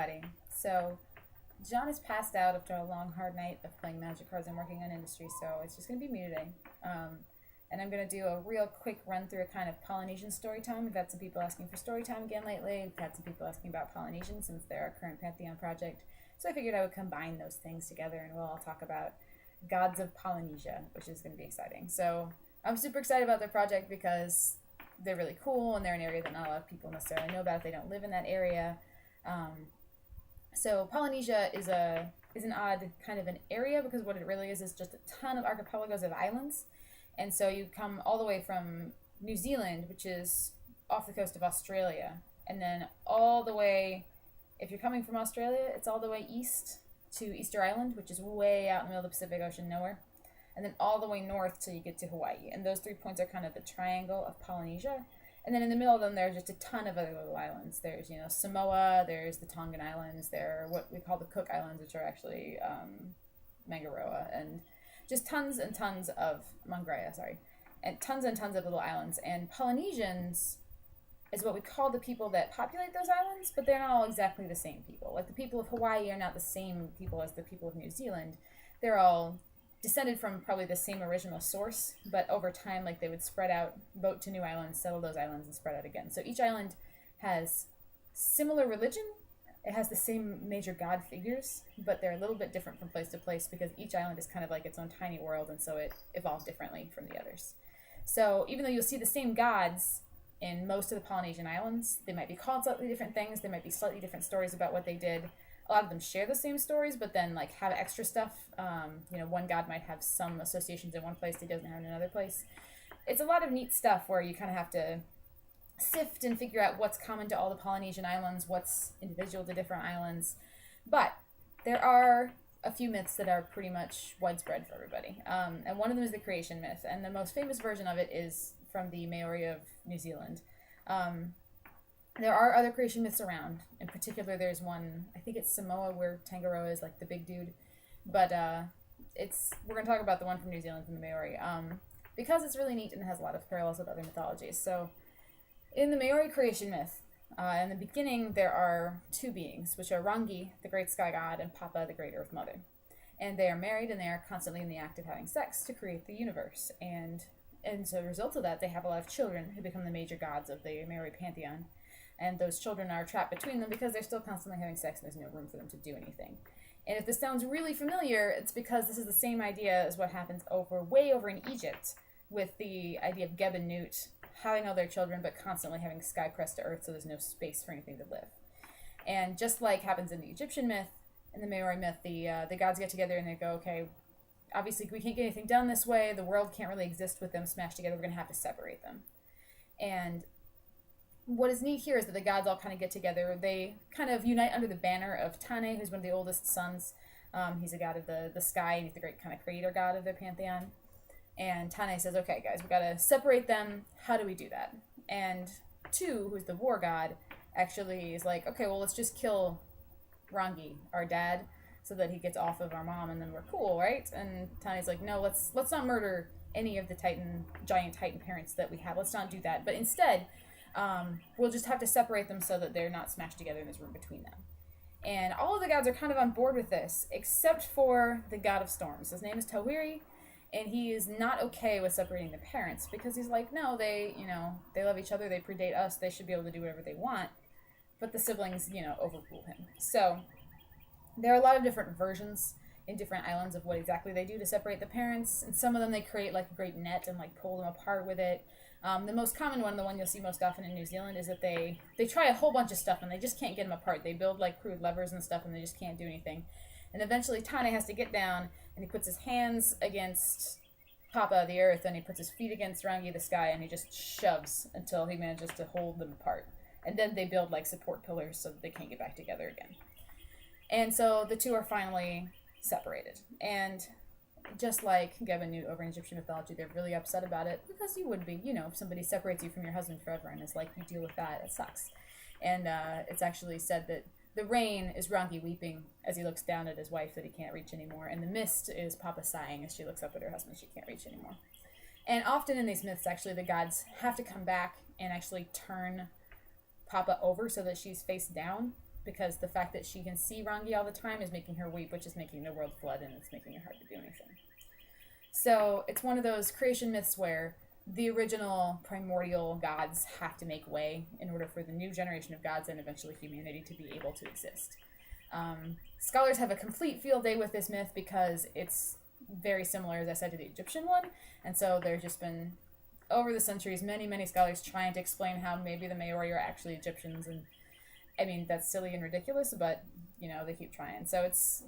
everybody. So, John is passed out after a long, hard night of playing Magic cards and working on industry, so it's just going to be me today. And I'm going to do a real quick run through a kind of Polynesian story time. We've had some people asking for story time again lately. We've had some people asking about Polynesian since they're our current Pantheon project. So I figured I would combine those things together and we'll all talk about gods of Polynesia, which is going to be exciting. So I'm super excited about their project because they're really cool and they're an area that not a lot of people necessarily know about if they don't live in that area. So Polynesia is an odd kind of an area because what it really is just a ton of archipelagos of islands. And so you come all the way from New Zealand, which is off the coast of Australia, and then all the way, if you're coming from Australia, it's all the way east to Easter Island, which is way out in the middle of the Pacific Ocean, nowhere, and then all the way north till you get to Hawaii. And those 3 points are kind of the triangle of Polynesia. And then in the middle of them, there's just a ton of other little islands. There's, Samoa, there's the Tongan Islands, there are what we call the Cook Islands, which are actually Mangaroa, and just tons and tons of, Mangarea, sorry, and tons of little islands. And Polynesians is what we call the people that populate those islands, but they're not all exactly the same people. Like the people of Hawaii are not the same people as the people of New Zealand. They're all descended from probably the same original source, but over time, like they would spread out, boat to new islands, settle those islands, and spread out again. So each island has similar religion. It has the same major god figures, but they're a little bit different from place to place because each island is kind of like its own tiny world, and so it evolved differently from the others. So even though you'll see the same gods in most of the Polynesian islands, they might be called slightly different things. There might be slightly different stories about what they did. A lot of them share the same stories, but then like have extra stuff. One god might have some associations in one place he doesn't have in another place. It's a lot of neat stuff where you kind of have to sift and figure out what's common to all the Polynesian islands, what's individual to different islands. But there are a few myths that are pretty much widespread for everybody. And one of them is the creation myth, and the most famous version of it is from the Maori of New Zealand. There are other creation myths around. In particular, there's one, I think it's Samoa, where Tangaroa is like the big dude. But we're going to talk about the one from New Zealand, from the Maori, because it's really neat and has a lot of parallels with other mythologies. So in the Maori creation myth, in the beginning, there are two beings, which are Rangi, the great sky god, and Papa, the great earth mother. And they are married, and they are constantly in the act of having sex to create the universe. And as a result of that, they have a lot of children who become the major gods of the Maori pantheon. And those children are trapped between them because they're still constantly having sex and there's no room for them to do anything. And if this sounds really familiar, it's because this is the same idea as what happens way over in Egypt with the idea of Geb and Nut having all their children but constantly having sky pressed to earth so there's no space for anything to live. And just like happens in the Egyptian myth, in the Maori myth, the gods get together and they go, okay, obviously we can't get anything done this way, the world can't really exist with them smashed together, we're going to have to separate them. And what is neat here is that the gods all kind of get together. They kind of unite under the banner of Tane, who's one of the oldest sons. He's a god of the sky, and he's the great kind of creator god of their pantheon. And Tane says, okay, guys, we got to separate them. How do we do that? And Tu, who's the war god, actually is like, okay, well, let's just kill Rangi, our dad, so that he gets off of our mom, and then we're cool, right? And Tane's like, no, let's not murder any of the giant Titan parents that we have. Let's not do that. But instead, we'll just have to separate them so that they're not smashed together and there's room between them. And all of the gods are kind of on board with this, except for the god of storms. His name is Tawiri, and he is not okay with separating the parents because he's like, no, they love each other, they predate us, they should be able to do whatever they want. But the siblings, overrule him. So there are a lot of different versions in different islands of what exactly they do to separate the parents. And some of them they create like a great net and like pull them apart with it. The most common one, the one you'll see most often in New Zealand, is that they try a whole bunch of stuff and they just can't get them apart. They build like crude levers and stuff and they just can't do anything. And eventually Tane has to get down and he puts his hands against Papa, the earth, and he puts his feet against Rangi, the sky, and he just shoves until he manages to hold them apart. And then they build like support pillars so that they can't get back together again. And so the two are finally separated. And just like Geb and Nut over in Egyptian mythology, they're really upset about it because you would be, if somebody separates you from your husband forever and it's like you deal with that, it sucks. And it's actually said that the rain is Rangi weeping as he looks down at his wife that he can't reach anymore, and the mist is Papa sighing as she looks up at her husband she can't reach anymore. And often in these myths, actually, the gods have to come back and actually turn Papa over so that she's face down because the fact that she can see Rangi all the time is making her weep, which is making the world flood, and it's making it hard to do anything. So it's one of those creation myths where the original primordial gods have to make way in order for the new generation of gods and eventually humanity to be able to exist. Scholars have a complete field day with this myth because it's very similar, as I said, to the Egyptian one. And so there's just been, over the centuries, many scholars trying to explain how maybe the Maori are actually Egyptians. And I mean, that's silly and ridiculous, but, they keep trying. So it's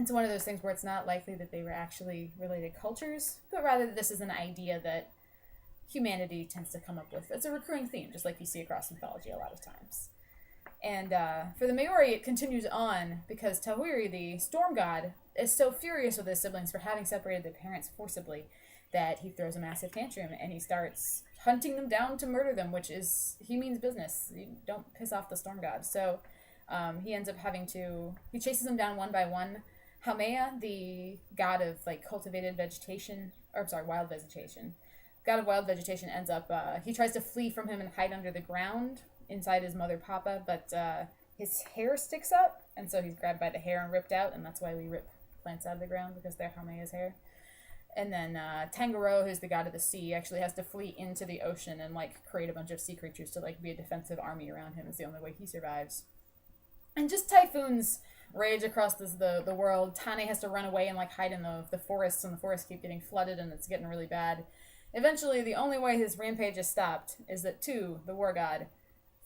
one of those things where it's not likely that they were actually related cultures, but rather that this is an idea that humanity tends to come up with. It's a recurring theme, just like you see across mythology a lot of times. And for the Maori, it continues on because Tauiri, the storm god, is so furious with his siblings for having separated their parents forcibly that he throws a massive tantrum and he starts hunting them down to murder them, he means business. You don't piss off the storm god. So he ends up he chases them down one by one. Haumea, the god of cultivated vegetation, wild vegetation. God of wild vegetation ends up, he tries to flee from him and hide under the ground inside his mother Papa, but his hair sticks up, and so he's grabbed by the hair and ripped out, and that's why we rip plants out of the ground, because they're Haumea's hair. And then Tangaroa, who's the god of the sea, actually has to flee into the ocean and create a bunch of sea creatures to be a defensive army around him. It's the only way he survives. And just typhoons rage across the world. Tane has to run away and hide in the forests, and the forests keep getting flooded, and it's getting really bad. Eventually, the only way his rampage is stopped is that Tu, the war god,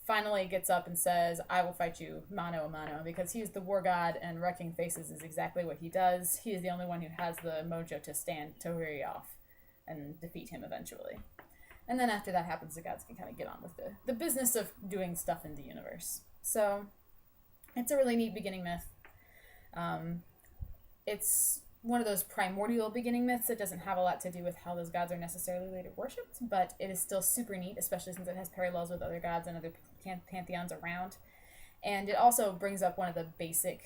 finally gets up and says, I will fight you mano a mano, because he's the war god and wrecking faces is exactly what he does. He is the only one who has the mojo to stand Tauiri off and defeat him eventually. And then after that happens, the gods can kind of get on with the business of doing stuff in the universe. So it's a really neat beginning myth. It's one of those primordial beginning myths that doesn't have a lot to do with how those gods are necessarily later worshipped, but it is still super neat, especially since it has parallels with other gods and other pantheons around. And it also brings up one of the basic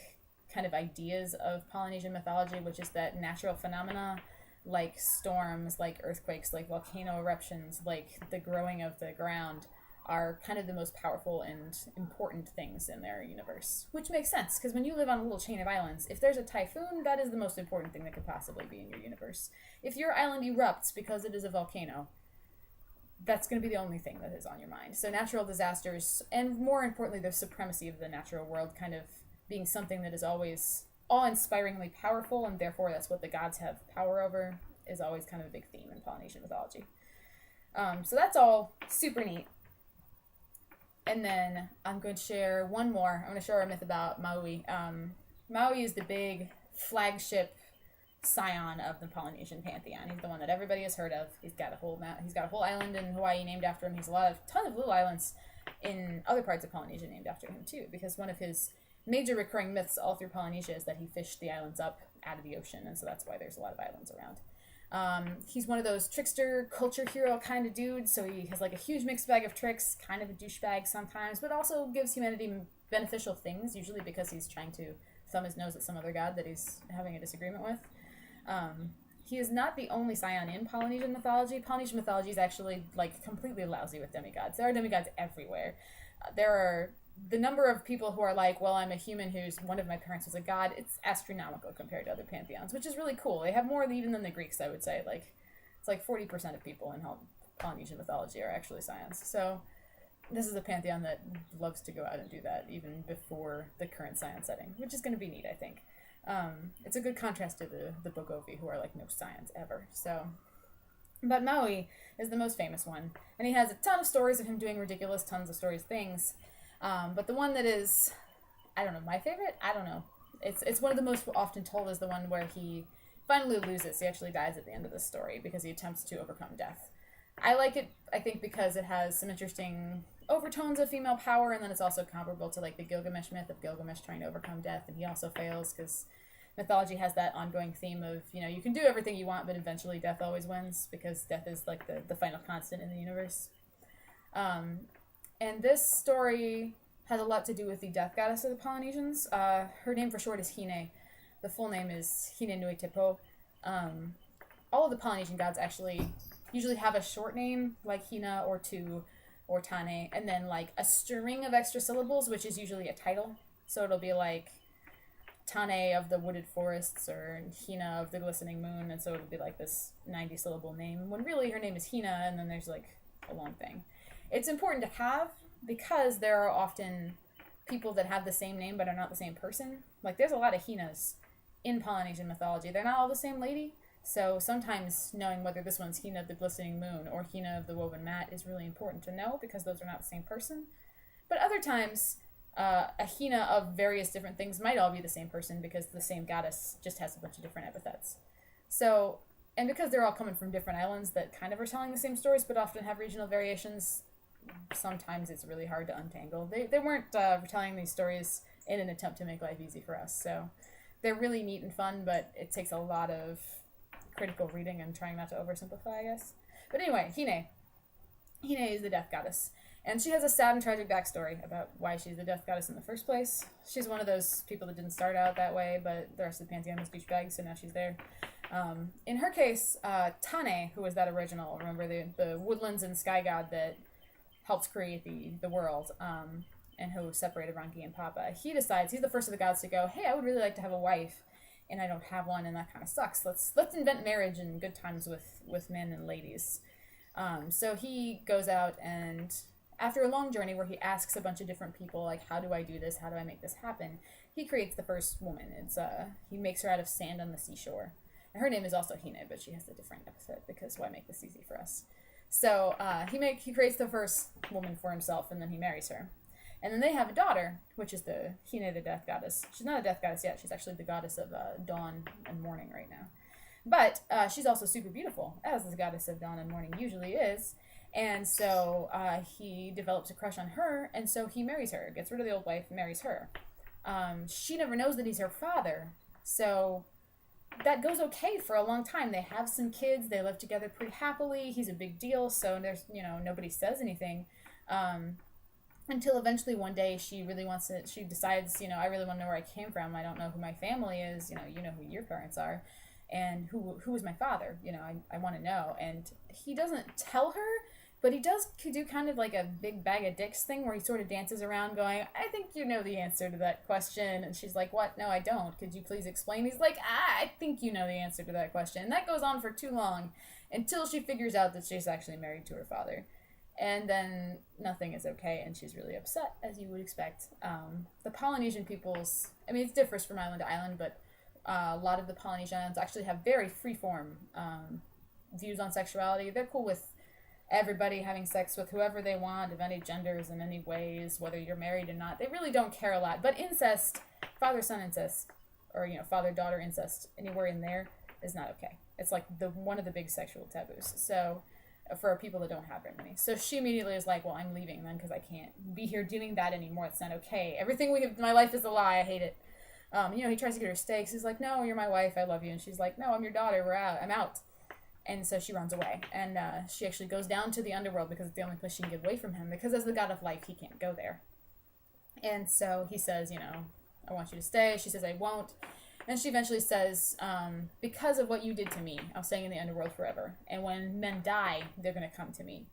kind of ideas of Polynesian mythology, which is that natural phenomena like storms, like earthquakes, like volcano eruptions, like the growing of the ground are kind of the most powerful and important things in their universe. Which makes sense, because when you live on a little chain of islands, if there's a typhoon, that is the most important thing that could possibly be in your universe. If your island erupts because it is a volcano, that's going to be the only thing that is on your mind. So natural disasters, and more importantly, the supremacy of the natural world kind of being something that is always awe-inspiringly powerful, and therefore that's what the gods have power over, is always kind of a big theme in Polynesian mythology. So that's all super neat. And then I'm going to share one more. I'm going to share a myth about Maui. Maui is the big flagship Scion of the Polynesian pantheon. He's the one that everybody has heard of. He's got a whole island in Hawaii named after him. He's a ton of little islands in other parts of Polynesia named after him too, because one of his major recurring myths all through Polynesia is that he fished the islands up out of the ocean, and so that's why there's a lot of islands around. He's one of those trickster culture hero kind of dudes, so he has a huge mixed bag of tricks, kind of a douchebag sometimes, but also gives humanity beneficial things, usually because he's trying to thumb his nose at some other god that he's having a disagreement with. He is not the only Scion in Polynesian mythology. Polynesian mythology is actually completely lousy with demigods. There are demigods everywhere. There are the number of people who are well, I'm a human who's one of my parents was a god. It's astronomical compared to other pantheons, which is really cool. They have more even than the Greeks, I would say. It's 40% of people in Polynesian mythology are actually Scions. So this is a pantheon that loves to go out and do that even before the current Scion setting, which is going to be neat, I think. It's a good contrast to the Bogovi, who are no Scions ever. So, but Maui is the most famous one, and he has a ton of stories of him doing ridiculous tons of things. But the one that is, I don't know, my favorite? I don't know. It's one of the most often told is the one where he finally loses. He actually dies at the end of the story because he attempts to overcome death. I like it, I think, because it has some interesting overtones of female power, and then it's also comparable to the Gilgamesh myth of Gilgamesh trying to overcome death, and he also fails because mythology has that ongoing theme of, you can do everything you want, but eventually death always wins, because death is the final constant in the universe. And this story has a lot to do with the death goddess of the Polynesians. Her name for short is Hine. The full name is Hine Nui Tepo. All of the Polynesian gods actually usually have a short name, like Hina or Tu, or Tane, and then like a string of extra syllables, which is usually a title. So it'll be like Tane of the Wooded Forests or Hina of the Glistening Moon, and so it'll be like this 90 syllable name, when really her name is Hina, and then there's like a long thing. It's important to have because there are often people that have the same name but are not the same person. Like there's a lot of Hinas in Polynesian mythology. They're not all the same lady, so sometimes knowing whether this one's Hina of the Glistening Moon or Hina of the Woven Mat is really important to know because those are not the same person. But other times, a Hina of various different things might all be the same person because the same goddess just has a bunch of different epithets. So, and because they're all coming from different islands that kind of are telling the same stories but often have regional variations, sometimes it's really hard to untangle. They weren't retelling these stories in an attempt to make life easy for us. So they're really neat and fun, but it takes a lot of critical reading and trying not to oversimplify, I guess. But anyway, Hine. Hine is the death goddess. And she has a sad and tragic backstory about why she's the death goddess in the first place. She's one of those people that didn't start out that way, but the rest of the pantheon was douchebags, so now she's there. In her case, Tane, who was that original, remember the woodlands and sky god that helps create the world, and who separated Rangi and Papa, he decides, he's the first of the gods to go, hey, I would really like to have a wife, and I don't have one, and that kind of sucks. Let's invent marriage and good times with men and ladies. So he goes out and after a long journey where he asks a bunch of different people, like, how do I do this? How do I make this happen? He creates the first woman. He makes her out of sand on the seashore. And her name is also Hine, but she has a different epithet because why make this easy for us? So he creates the first woman for himself, and then he marries her. And then they have a daughter, which is the Hine, the death goddess. She's not a death goddess yet. She's actually the goddess of dawn and morning right now. But she's also super beautiful, as the goddess of dawn and morning usually is. And so he develops a crush on her, and so he marries her, gets rid of the old wife, marries her. She never knows that he's her father, so that goes okay for a long time. They have some kids, they live together pretty happily, he's a big deal, so there's, nobody says anything. Until eventually one day she decides, I really want to know where I came from, I don't know who my family is, you know who your parents are, and who is my father, I want to know. And he doesn't tell her, but he does do kind of like a big bag of dicks thing where he sort of dances around going, I think you know the answer to that question. And she's like, what? No, I don't. Could you please explain? He's like, I think you know the answer to that question. And that goes on for too long until she figures out that she's actually married to her father. And then nothing is okay, and she's really upset, as you would expect. The Polynesian peoples, it differs from island to island, but a lot of the Polynesian islands actually have very free-form views on sexuality. They're cool with everybody having sex with whoever they want, of any genders, in any ways, whether you're married or not. They really don't care a lot. But incest, father-son incest, or father-daughter incest, anywhere in there is not okay. It's like one of the big sexual taboos. So for people that don't have very many. So she immediately is like, well, I'm leaving then because I can't be here doing that anymore. It's not okay. Everything my life is a lie. I hate it. He tries to get her steaks. He's like, no, you're my wife. I love you. And she's like, no, I'm your daughter. We're out. I'm out. And so she runs away. And she actually goes down to the underworld because it's the only place she can get away from him. Because as the god of life, he can't go there. And so he says, I want you to stay. She says, I won't. And she eventually says, because of what you did to me, I'll stay in the underworld forever. And when men die, they're going to come to me.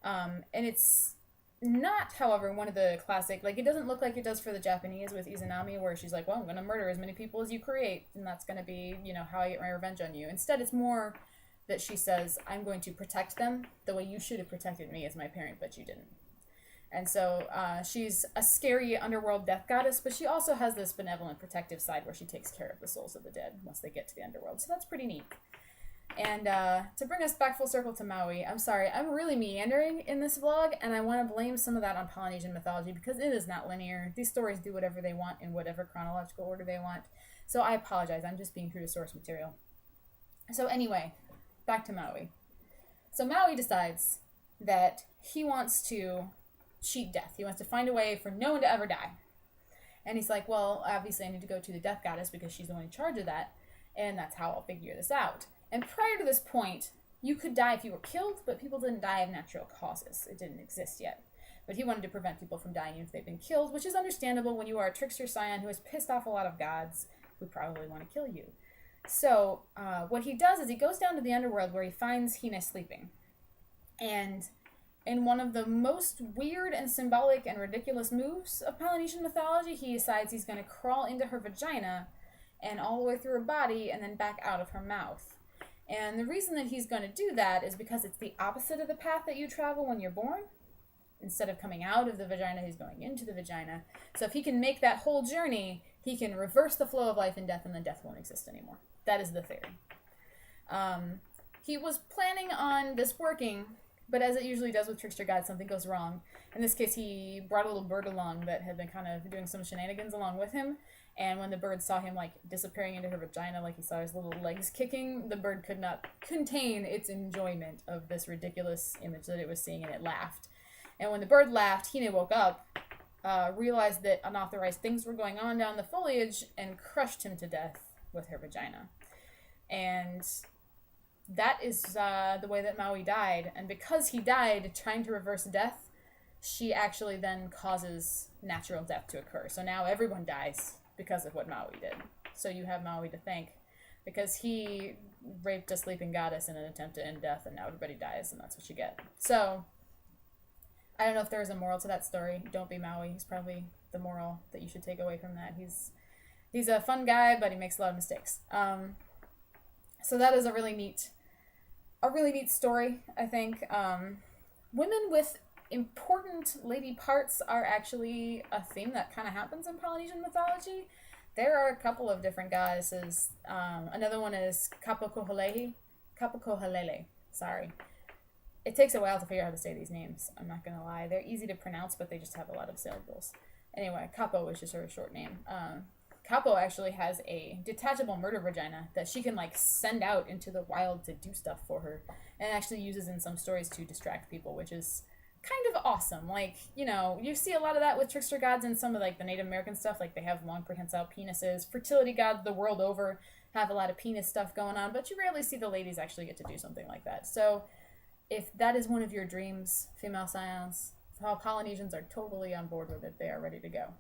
And it's not, however, one of the classic, it doesn't look like it does for the Japanese with Izanami, where she's like, well, I'm going to murder as many people as you create, and that's going to be, how I get my revenge on you. Instead, it's more that she says, I'm going to protect them the way you should have protected me as my parent, but you didn't. And so she's a scary underworld death goddess, but she also has this benevolent protective side where she takes care of the souls of the dead once they get to the underworld. So that's pretty neat. And to bring us back full circle to Maui, I'm sorry, I'm really meandering in this vlog, and I want to blame some of that on Polynesian mythology because it is not linear. These stories do whatever they want in whatever chronological order they want. So I apologize. I'm just being true to source material. So anyway, back to Maui. So Maui decides that he wants to cheat death. He wants to find a way for no one to ever die. And he's like, well, obviously I need to go to the death goddess because she's the one in charge of that, and that's how I'll figure this out. And prior to this point, you could die if you were killed, but people didn't die of natural causes. It didn't exist yet. But he wanted to prevent people from dying if they've been killed, which is understandable when you are a trickster Scion who has pissed off a lot of gods who probably want to kill you. So what he does is he goes down to the underworld where he finds Hina sleeping. And in one of the most weird and symbolic and ridiculous moves of Polynesian mythology, he decides he's going to crawl into her vagina and all the way through her body and then back out of her mouth. And the reason that he's going to do that is because it's the opposite of the path that you travel when you're born. Instead of coming out of the vagina, he's going into the vagina. So if he can make that whole journey, he can reverse the flow of life and death, and then death won't exist anymore. That is the theory. He was planning on this working, but as it usually does with trickster gods, something goes wrong. In this case, he brought a little bird along that had been kind of doing some shenanigans along with him, and when the bird saw him, like, disappearing into her vagina, like he saw his little legs kicking, the bird could not contain its enjoyment of this ridiculous image that it was seeing, and it laughed. And when the bird laughed, Hine woke up, realized that unauthorized things were going on down the foliage, and crushed him to death with her vagina. And that is the way that Maui died. And because he died trying to reverse death, she actually then causes natural death to occur. So now everyone dies because of what Maui did. So you have Maui to thank, because he raped a sleeping goddess in an attempt to end death, and now everybody dies, and that's what you get. So I don't know if there's a moral to that story. Don't be Maui. He's probably the moral that you should take away from that. He's a fun guy, but he makes a lot of mistakes. So that is a really neat story, I think. Women with important lady parts are actually a theme that kind of happens in Polynesian mythology. There are a couple of different goddesses. Another one is Kapokohalele. Sorry. It takes a while to figure out how to say these names. I'm not going to lie. They're easy to pronounce, but they just have a lot of syllables. Anyway, Kapo is just her short name. Kapo actually has a detachable murder vagina that she can, like, send out into the wild to do stuff for her, and actually uses in some stories to distract people, which is kind of awesome. Like, you know, you see a lot of that with trickster gods in some of, like, the Native American stuff. Like, they have long prehensile penises. Fertility gods the world over have a lot of penis stuff going on, but you rarely see the ladies actually get to do something like that. So if that is one of your dreams, female scions, Polynesians are totally on board with it. They are ready to go.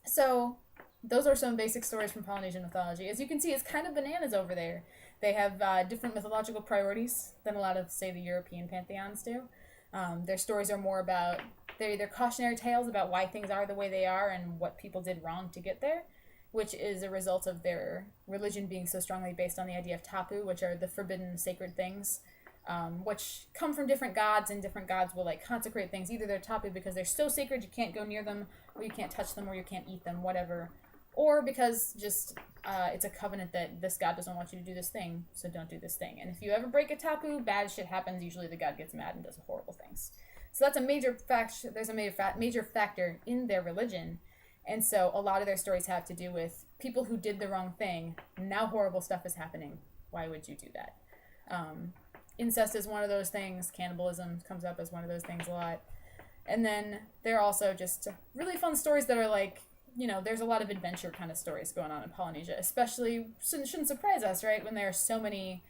So those are some basic stories from Polynesian mythology. As you can see, it's kind of bananas over there. They have different mythological priorities than a lot of, say, the European pantheons do. Their stories are more about, they're either cautionary tales about why things are the way they are and what people did wrong to get there, which is a result of their religion being so strongly based on the idea of tapu, which are the forbidden sacred things, which come from different gods, and different gods will, like, consecrate things. Either they're tapu because they're so sacred you can't go near them, or you can't touch them, or you can't eat them, whatever. Or because just it's a covenant that this god doesn't want you to do this thing, so don't do this thing. And if you ever break a tapu, bad shit happens. Usually the god gets mad and does horrible things. So that's a major fact. There's a major factor in their religion. And so a lot of their stories have to do with people who did the wrong thing. Now horrible stuff is happening. Why would you do that? Incest is one of those things. Cannibalism comes up as one of those things a lot. And then there are also just really fun stories that are like, you know, there's a lot of adventure kind of stories going on in Polynesia, especially, shouldn't surprise us, right, when there are so many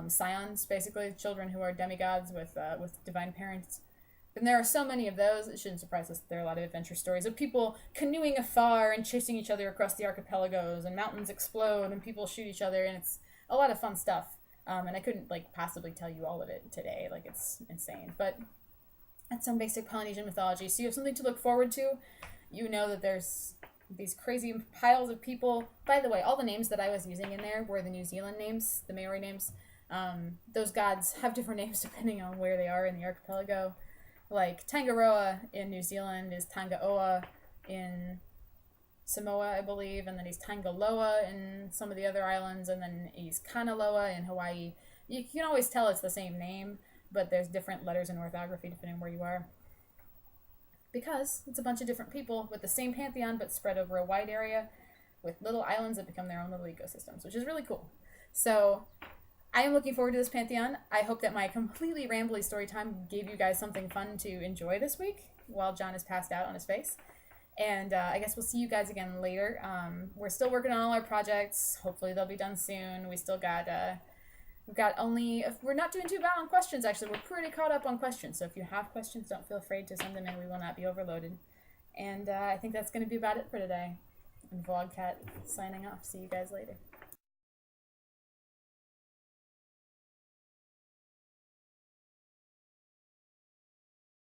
Scions, basically, children who are demigods with divine parents. And there are so many of those, it shouldn't surprise us that there are a lot of adventure stories of people canoeing afar and chasing each other across the archipelagos, and mountains explode and people shoot each other, and it's a lot of fun stuff. And I couldn't, like, possibly tell you all of it today, like, it's insane. But that's some basic Polynesian mythology, so you have something to look forward to. You know that there's these crazy piles of people. By the way, all the names that I was using in there were the New Zealand names, the Maori names. Those gods have different names depending on where they are in the archipelago. Like, Tangaroa in New Zealand is Tangaoa in Samoa, I believe, and then he's Tangaloa in some of the other islands, and then he's Kanaloa in Hawaii. You can always tell it's the same name, but there's different letters in orthography depending on where you are. Because it's a bunch of different people with the same pantheon, but spread over a wide area with little islands that become their own little ecosystems, which is really cool. So I am looking forward to this pantheon. I hope that my completely rambly story time gave you guys something fun to enjoy this week while John is passed out on his face. And I guess we'll see you guys again later. We're still working on all our projects. Hopefully they'll be done soon. We still got... we're not doing too bad on questions, actually. We're pretty caught up on questions. So if you have questions, don't feel afraid to send them in. We will not be overloaded. And I think that's going to be about it for today. And Vlogcat signing off. See you guys later.